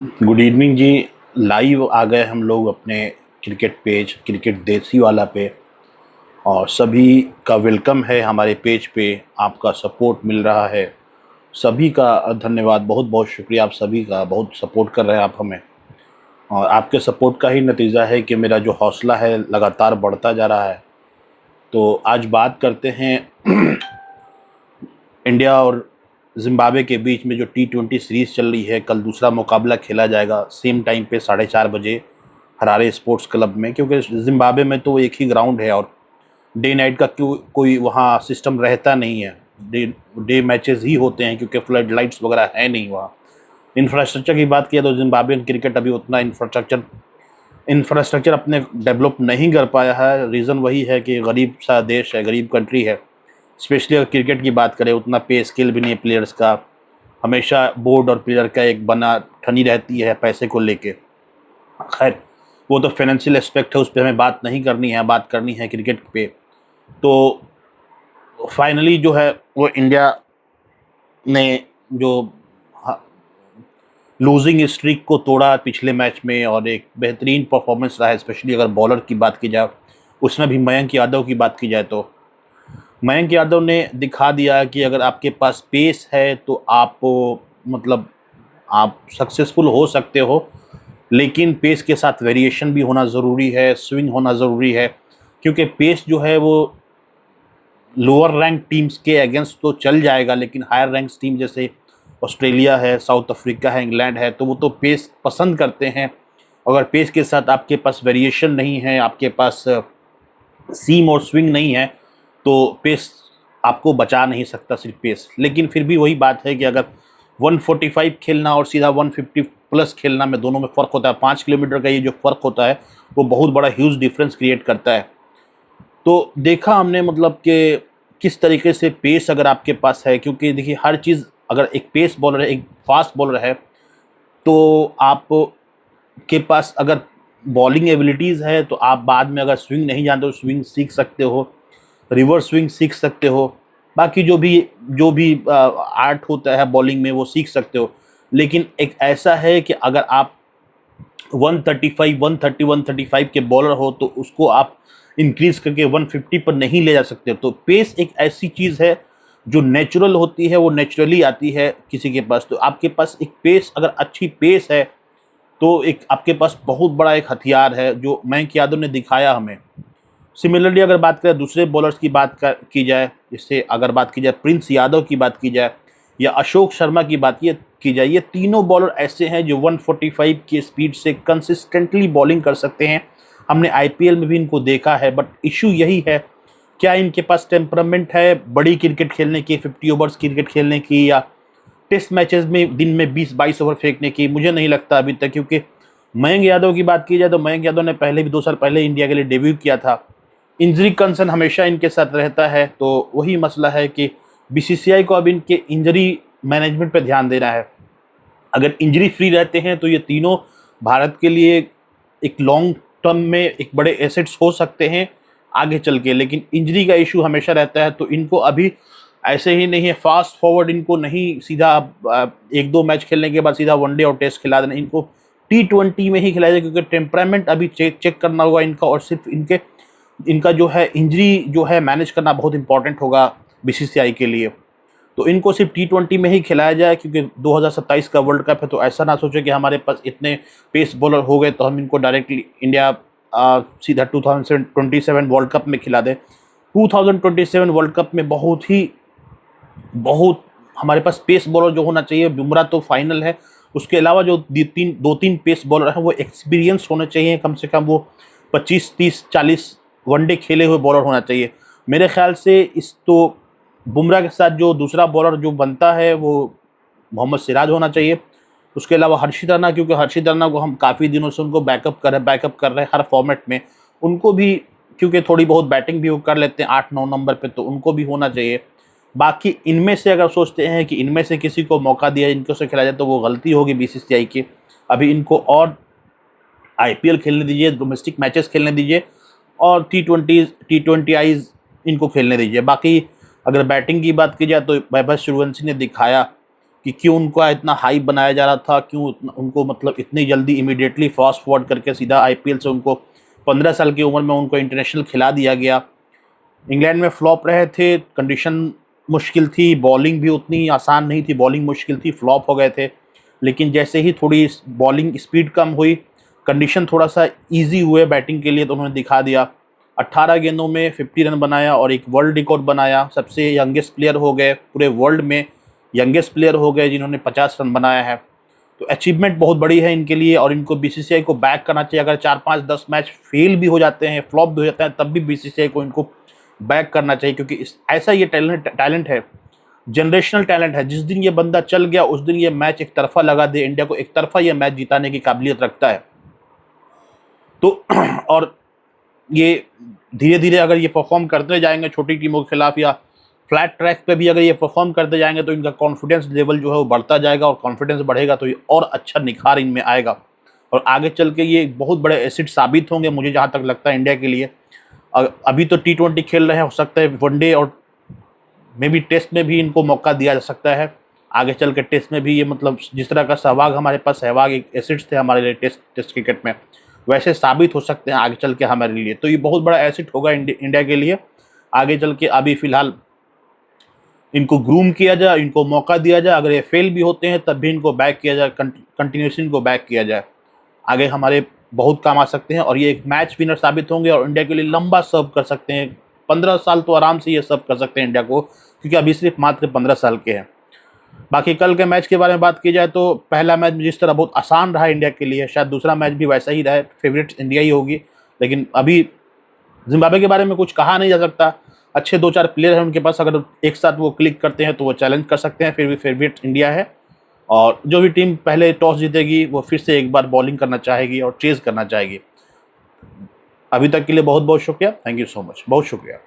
Good evening जी। Live आ गए हम लोग अपने क्रिकेट पेज क्रिकेट देसी वाला पे। और सभी का वेलकम है हमारे पेज पे। आपका सपोर्ट मिल रहा है, सभी का धन्यवाद। बहुत बहुत शुक्रिया, आप सभी का बहुत सपोर्ट कर रहे हैं आप हमें। और आपके सपोर्ट का ही नतीजा है कि मेरा जो हौसला है लगातार बढ़ता जा रहा है। तो आज बात करते हैं इंडिया और जिम्बाब्वे के बीच में जो T20 सीरीज़ चल रही है। कल दूसरा मुकाबला खेला जाएगा सेम टाइम पे 4:30 बजे हरारे स्पोर्ट्स क्लब में, क्योंकि जिम्बाब्वे में तो एक ही ग्राउंड है और डे नाइट का कोई वहाँ सिस्टम रहता नहीं है। डे डे मैचेस ही होते हैं क्योंकि फ्लड लाइट्स वगैरह है नहीं वहाँ। इंफ्रास्ट्रक्चर की बात किया तो जिम्बाब्वेन क्रिकेट अभी उतना इंफ्रास्ट्रक्चर अपने डेवलप नहीं कर पाया है। रीज़न वही है कि गरीब सा देश है, गरीब कंट्री है। स्पेशली अगर क्रिकेट की बात करें, उतना पे स्केल भी नहीं है प्लेयर्स का। हमेशा बोर्ड और प्लेयर का एक बना ठनी रहती है पैसे को लेके। खैर, वो तो फाइनेंशियल एस्पेक्ट है, उस पर हमें बात नहीं करनी है, बात करनी है क्रिकेट पे। तो फाइनली जो है वो इंडिया ने जो लूजिंग स्ट्रीक को तोड़ा पिछले मैच में, और एक बेहतरीन परफॉर्मेंस रहा है। स्पेशली अगर बॉलर की बात की जाए, उसमें भी मयंक यादव की बात की जाए तो मयंक यादव ने दिखा दिया कि अगर आपके पास पेस है तो आप मतलब आप सक्सेसफुल हो सकते हो। लेकिन पेस के साथ वेरिएशन भी होना ज़रूरी है, स्विंग होना ज़रूरी है। क्योंकि पेस जो है वो लोअर रैंक टीम्स के अगेंस्ट तो चल जाएगा, लेकिन हायर रैंक्स टीम जैसे ऑस्ट्रेलिया है, साउथ अफ्रीका है, इंग्लैंड है, तो वो तो पेस पसंद करते हैं। अगर पेस के साथ आपके पास वेरिएशन नहीं है, आपके पास सीम और स्विंग नहीं है, तो पेस आपको बचा नहीं सकता, सिर्फ पेस। लेकिन फिर भी वही बात है कि अगर 145 खेलना और सीधा 150 प्लस खेलना में, दोनों में फ़र्क होता है। 5 किलोमीटर का ये जो फ़र्क होता है वो बहुत बड़ा ह्यूज डिफरेंस क्रिएट करता है। तो देखा हमने मतलब कि किस तरीके से पेस अगर आपके पास है, क्योंकि देखिए हर चीज़, अगर एक पेस बॉलर है, एक फास्ट बॉलर है, तो आप के पास अगर बॉलिंग एबिलिटीज़ है तो आप बाद में अगर स्विंग नहीं जानते हो, स्विंग सीख सकते हो, रिवर्स स्विंग सीख सकते हो। बाकी जो भी आर्ट होता है बॉलिंग में वो सीख सकते हो। लेकिन एक ऐसा है कि अगर आप 135 130 135 के बॉलर हो तो उसको आप इंक्रीज करके 150 पर नहीं ले जा सकते। तो पेस एक ऐसी चीज़ है जो नेचुरल होती है, वो नेचुरली आती है किसी के पास। तो आपके पास एक पेस, अगर अच्छी पेस है तो एक आपके पास बहुत बड़ा एक हथियार है जो मयंक यादव ने दिखाया हमें। सिमिलरली अगर बात करें दूसरे बॉलर्स की की जाए, जैसे अगर बात की जाए प्रिंस यादव की बात की जाए या अशोक शर्मा की बात की जाए, ये तीनों बॉलर ऐसे हैं जो 145 की स्पीड से कंसिस्टेंटली बॉलिंग कर सकते हैं। हमने आईपीएल में भी इनको देखा है। बट इशू यही है, क्या इनके पास टेम्परामेंट है बड़ी क्रिकेट खेलने की, 50 ओवर्स क्रिकेट खेलने की, या टेस्ट मैचेस में दिन में 20-22 ओवर फेंकने की? मुझे नहीं लगता अभी तक। क्योंकि मयंक यादव की बात की जाए तो मयंक यादव ने पहले भी 2 साल पहले इंडिया के लिए डेब्यू किया था। इंजरी कंसर्न हमेशा इनके साथ रहता है। तो वही मसला है कि बीसीसीआई को अब इनके इंजरी मैनेजमेंट पे ध्यान देना है। अगर इंजरी फ्री रहते हैं तो ये तीनों भारत के लिए एक लॉन्ग टर्म में एक बड़े एसेट्स हो सकते हैं आगे चल के। लेकिन इंजरी का इशू हमेशा रहता है, तो इनको अभी ऐसे ही नहीं है फास्ट फॉरवर्ड, इनको नहीं सीधा 1-2 मैच खेलने के बाद सीधा वनडे और टेस्ट खिला देना। इनको T20 में ही खिलाया जाए, क्योंकि टेम्परामेंट अभी चेक करना होगा इनका। और सिर्फ इनका जो है इंजरी जो है मैनेज करना बहुत इंपॉर्टेंट होगा बीसीसीआई के लिए। तो इनको सिर्फ T20 में ही खिलाया जाए, क्योंकि 2027 का वर्ल्ड कप है। तो ऐसा ना सोचे कि हमारे पास इतने पेस बॉलर हो गए तो हम इनको डायरेक्टली इंडिया सीधा 2027 वर्ल्ड कप में खिला दें। 2027 वर्ल्ड कप में बहुत हमारे पास पेस बॉलर जो होना चाहिए, बुमराह तो फाइनल है, उसके अलावा जो 2-3 पेस बॉलर हैं वो एक्सपीरियंस होने चाहिए। कम से कम वो 25-30-40 वनडे खेले हुए बॉलर होना चाहिए मेरे ख्याल से। इस तो बुमराह के साथ जो दूसरा बॉलर जो बनता है वो मोहम्मद सिराज होना चाहिए। उसके अलावा हर्षित राणा, क्योंकि हर्षित राणा को हम काफ़ी दिनों से उनको बैकअप कर रहे हैं हर फॉर्मेट में। उनको भी, क्योंकि थोड़ी बहुत बैटिंग भी वो कर लेते हैं 8-9 नंबर पे, तो उनको भी होना चाहिए। बाकी इनमें से अगर सोचते हैं कि इनमें से किसी को मौका दिया, इनको से खिलाया जाए, तो वो गलती होगी बीसीसीआई की। अभी इनको और आईपीएल खेलने दीजिए, डोमेस्टिक मैचेस खेलने दीजिए, और T20 इनको खेलने दीजिए। बाकी अगर बैटिंग की बात की जाए तो वैभव सूर्यवंशी ने दिखाया कि क्यों उनका इतना हाइप बनाया जा रहा था, क्यों उनको मतलब इतनी जल्दी इमीडिएटली फास्ट फॉरवर्ड करके सीधा आईपीएल से उनको 15 साल की उम्र में उनको इंटरनेशनल खिला दिया गया। इंग्लैंड में फ्लॉप रहे थे, कंडीशन मुश्किल थी, बॉलिंग भी उतनी आसान नहीं थी, बॉलिंग मुश्किल थी, फ्लॉप हो गए थे। लेकिन जैसे ही थोड़ी बॉलिंग स्पीड कम हुई, कंडीशन थोड़ा सा ईजी हुए बैटिंग के लिए, तो उन्होंने दिखा दिया। 18 गेंदों में 50 रन बनाया और एक वर्ल्ड रिकॉर्ड बनाया। सबसे यंगेस्ट प्लेयर हो गए, पूरे वर्ल्ड में यंगेस्ट प्लेयर हो गए जिन्होंने 50 रन बनाया है। तो अचीवमेंट बहुत बड़ी है इनके लिए और इनको बीसीसीआई को बैक करना चाहिए। अगर 4, 5, 10 मैच फेल भी हो जाते हैं, फ्लॉप भी हो जाते हैं, तब भी बीसीसीआई को इनको बैक करना चाहिए, क्योंकि ऐसा ये टैलेंट है, जनरेशनल टैलेंट है। जिस दिन ये बंदा चल गया उस दिन ये मैच एक तरफा लगा दे, इंडिया को एक तरफा ये मैच जिताने की काबिलियत रखता है। तो और ये धीरे धीरे अगर ये परफॉर्म करते जाएंगे छोटी टीमों के खिलाफ या फ्लैट ट्रैक पे भी अगर ये परफॉर्म करते जाएंगे, तो इनका कॉन्फिडेंस लेवल जो है वो बढ़ता जाएगा और कॉन्फिडेंस बढ़ेगा तो ये और अच्छा निखार इनमें आएगा और आगे चल के ये बहुत बड़े एसेट साबित होंगे, मुझे जहाँ तक लगता है इंडिया के लिए। अभी तो T20 खेल रहे हैं, हो सकता है वनडे और मे बी टेस्ट में भी इनको मौका दिया जा सकता है। आगे चल के टेस्ट में भी ये मतलब जिस तरह का सहवाग हमारे पास, सहवाग एक एसेट्स थे हमारे लिए टेस्ट क्रिकेट में, वैसे साबित हो सकते हैं आगे चल के हमारे लिए। तो ये बहुत बड़ा एसेट होगा इंडिया के लिए आगे चल के। अभी फ़िलहाल इनको ग्रूम किया जाए, इनको मौका दिया जाए, अगर ये फेल भी होते हैं तब भी इनको बैक किया जाए, कंटिन्यूसली इनको बैक किया जाए, आगे हमारे बहुत काम आ सकते हैं और ये एक मैच विनर साबित होंगे और इंडिया के लिए लंबा सर्व कर सकते हैं। 15 साल तो आराम से ये सर्व कर सकते हैं इंडिया को, क्योंकि अभी सिर्फ मात्र 15 साल के हैं। बाकी कल के मैच के बारे में बात की जाए तो पहला मैच जिस तरह बहुत आसान रहा इंडिया के लिए, शायद दूसरा मैच भी वैसा ही रहा, फेवरेट इंडिया ही होगी। लेकिन अभी जिम्बाब्वे के बारे में कुछ कहा नहीं जा सकता, अच्छे 2-4 प्लेयर हैं उनके पास, अगर एक साथ वो क्लिक करते हैं तो वो चैलेंज कर सकते हैं, फिर भी फेवरेट इंडिया है। और जो भी टीम पहले टॉस जीतेगी वो फिर से एक बार बॉलिंग करना चाहेगी और चेज़ करना चाहेगी। अभी तक के लिए बहुत बहुत शुक्रिया, थैंक यू सो मच, बहुत शुक्रिया।